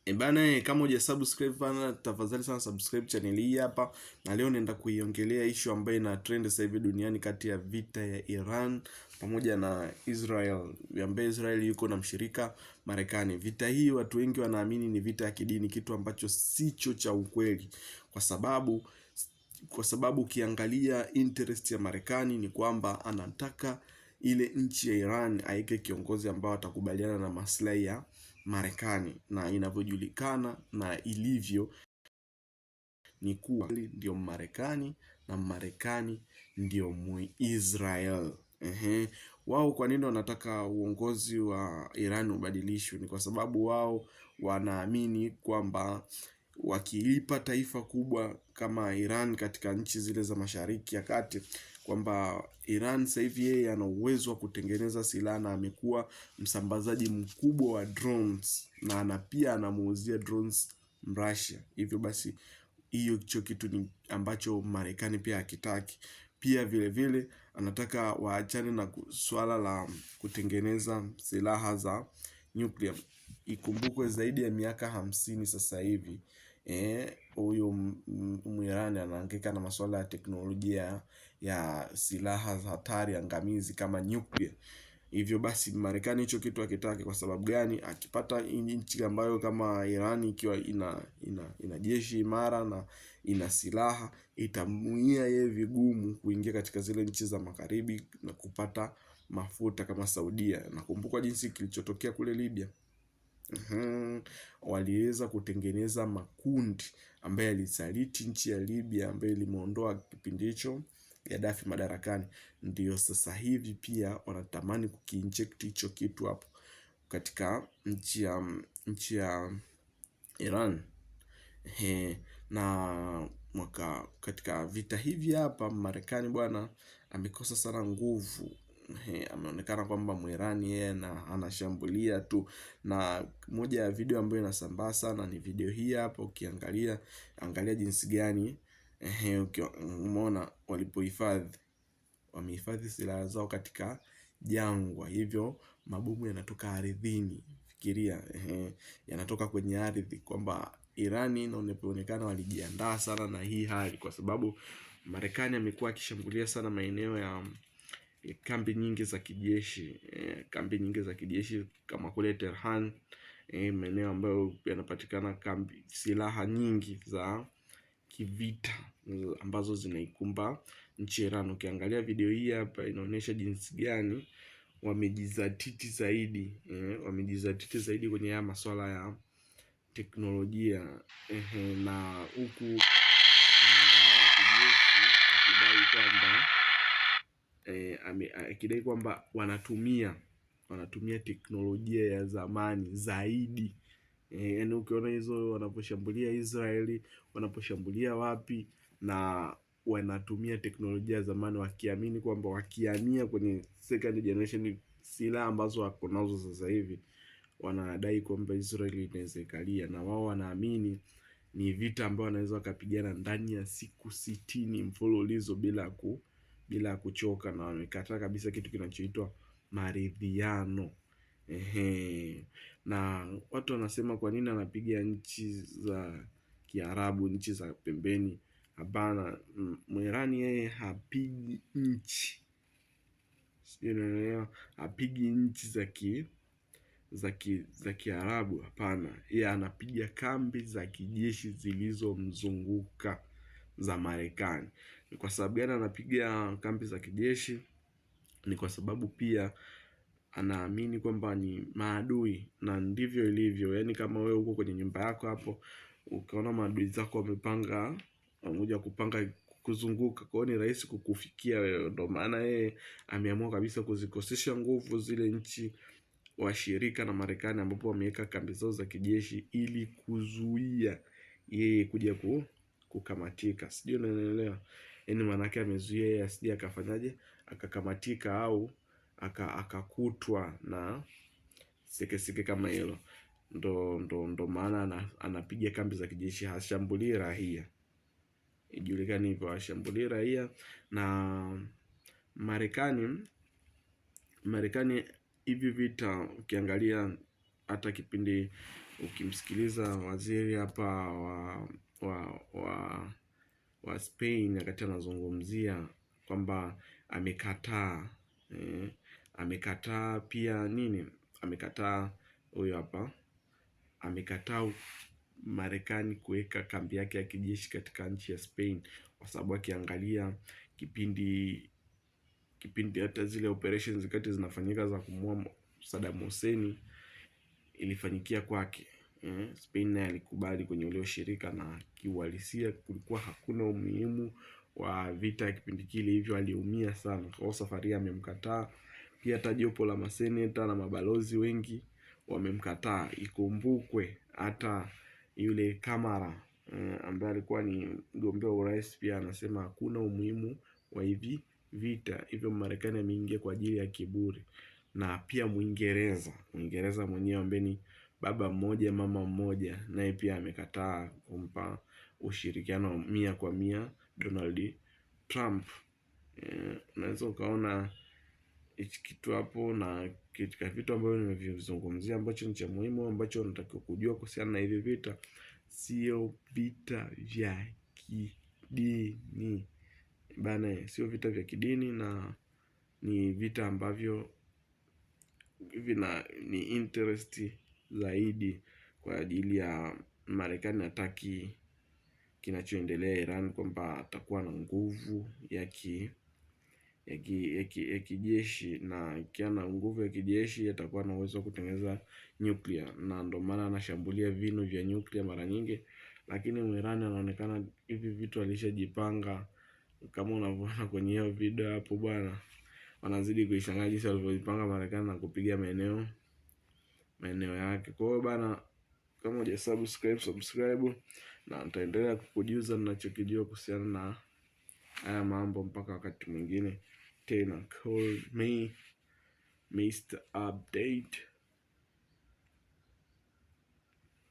Bana, kama hujasubscribe bana, tafadhali sana subscribe channel hii hapa, na leo naenda kuiongelea issue ambayo ina trend sasa hivi duniani kati ya vita ya Iran pamoja na Israel, ambaye Israel yuko na mshirika Marekani. Vita hii watu wengi wanaamini ni vita ya kidini, kitu ambacho sicho cha ukweli, kwa sababu ukiangalia interest ya Marekani ni kwamba anataka ile nchi ya Iran aike kiongozi ambao atakubaliana na maslahi ya Marekani, na inavyojulikana na ilivyo ni kuwa ndio Marekani na Marekani ndio Muisrael. Wao kwa nini wanataka uongozi wa Iran ubadilishwe? Ni kwa sababu wao wanaamini kwamba wakilipa taifa kubwa kama Iran katika nchi zile za Mashariki ya Kati, kwamba Iran sasa hivi yeye ana uwezo wa kutengeneza silaha na amekuwa msambazaji mkubwa wa drones, na pia anamuuzia drones Russia. Hivyo basi hicho kitu ni ambacho Marekani pia hakitaki. Pia vile vile anataka waachane na swala la kutengeneza silaha za nuclear. Ikumbukwe zaidi ya miaka 50 sasa hivi huyo Mwirani anahangaika na masuala ya teknolojia ya silaha za hatari angamizi kama nuclear. Hivyo basi Marekani hicho kitu hakitaki. Kwa sababu gani? Akipata nchi ambayo kama Iran ikiwa ina jeshi imara na ina silaha, itamuia yeye vigumu kuingia katika zile nchi za magharibi na kupata mafuta kama Saudia. Nakumbuka jinsi kilichotokea kule Libya. Waliweza kutengeneza makundi ambaye alisaliti nchi ya Libya, ambaye limeondoa kipindi hicho Gaddafi madarakani. Ndio sasa hivi pia wanatamani kukiinject hicho kitu hapo katika nchi ya Iran. Na katika vita hivi hapa Marekani bwana amekosa sana nguvu. Ameonekana kwamba Mwirani yeye anashambulia tu, na moja ya video ambayo inasambaa sana ni video hii hapa. Angalia jinsi gani umeona wamehifadhi silaha zao katika jangwa, hivyo mabomu yanatoka ardhini. Fikiria, yanatoka kwenye ardhi, kwamba Irani inaonekana walijiandaa sana na hii hali, kwa sababu Marekani amekuwa akishambulia sana maeneo ya kambi nyingi za kijeshi kama kule Tehran, maeneo ambayo yanapatikana kambi silaha nyingi za kivita ambazo zinaikumba nchi Iran. Ukiangalia video hii hapa inaonyesha jinsi gani wamejizatiti zaidi kwenye haya masuala ya teknolojia, na huku akidai kwamba wanatumia teknolojia ya zamani zaidi. Yaani ukiona hizo wanaposhambulia Israeli, wanaposhambulia wapi, na wanatumia teknolojia ya zamani, wakiamini kwamba wakihamia kwenye second generation silaha ambazo wako nazo sasa hivi, wanadai kwamba Israeli inaweza ikalia, na wao wanaamini ni vita ambayo wanaweza wakapigana ndani ya siku 60 mfululizo bila kuchoka, na wamekataa kabisa kitu kinachoitwa maridhiano. Na watu wanasema kwa nini anapiga nchi za Kiarabu, nchi za pembeni? Hapana, Mwirani yeye hapigi nchi, sijui unaelewa, hapigi nchi za Kiarabu. Hapana, yeye anapiga kambi za kijeshi zilizomzunguka za Marekani. Ni kwa sababu gani anapiga kambi za kijeshi? Ni kwa sababu pia anaamini kwamba ni maadui, na ndivyo ilivyo. Yaani kama wewe uko kwenye nyumba yako hapo, ukaona maadui zako wamepanga kuzunguka, kwa hiyo ni rahisi kukufikia wewe. Ndio maana yeye ameamua kabisa kuzikosesha nguvu zile nchi washirika na Marekani, ambapo wameweka kambi zao za kijeshi ili kuzuia yeye kuja kukamatika. Sijui unaelewa? Yaani maana yake amezuia yeye asije akafanyaje, akakamatika au akakutwa na sekeseke kama hilo. Ndo maana anapiga kambi za kijeshi, hashambulii raia. Ijulikani hivyo, hashambulii raia. Na Marekani hivi vita ukiangalia hata kipindi ukimsikiliza waziri hapa wa Spain wakati anazungumzia kwamba amekataa pia nini, huyo hapa amekataa Marekani kuweka kambi yake ya kijeshi katika nchi ya Spain, kwa sababu akiangalia kipindi hata zile operations zikati zinafanyika za kumua Saddam Hussein ilifanyikia kwake. Spain naye alikubali kwenye ule ushirika, na kiuhalisia kulikuwa hakuna umuhimu wa vita kipindi kile, hivyo aliumia sana. Kwa safari amemkataa pia, hata jopo la maseneta na mabalozi wengi wamemkataa. Ikumbukwe hata yule Kamara ambaye alikuwa ni mgombea urais pia anasema hakuna umuhimu wa hivi vita, hivyo Marekani ameingia kwa ajili ya kiburi. Na pia Mwingereza mwenyewe ambaye ni baba mmoja mama mmoja, naye pia amekataa kumpa ushirikiano 100% Donald Trump. Unaweza ukaona hichi kitu hapo, na katika vitu ambavyo nimevizungumzia ambacho ni cha muhimu ambacho unatakiwa kujua kuhusiana na hivi vita, sio vita vya kidini bana, sio vita vya kidini, na ni vita ambavyo ni interest zaidi kwa ajili ya Marekani. Hataki kinachoendelea Iran, kwamba atakuwa na nguvu ya kijeshi, na ikiwa na nguvu ya kijeshi atakuwa na uwezo wa kutengeneza nuclear, na ndio maana anashambulia vinu vya nuclear mara nyingi. Lakini Iran anaonekana hivi vitu alishajipanga, kama unavyoona kwenye hiyo video hapo bwana, wanazidi kuishangaa jinsi walivyojipanga Marekani na kupiga maeneo yake. Kwa hiyo bana, kama hujasubscribe, na nitaendelea kukujuza ninachokijua kuhusiana na haya mambo mpaka wakati mwingine tena. Call me Mr. Update.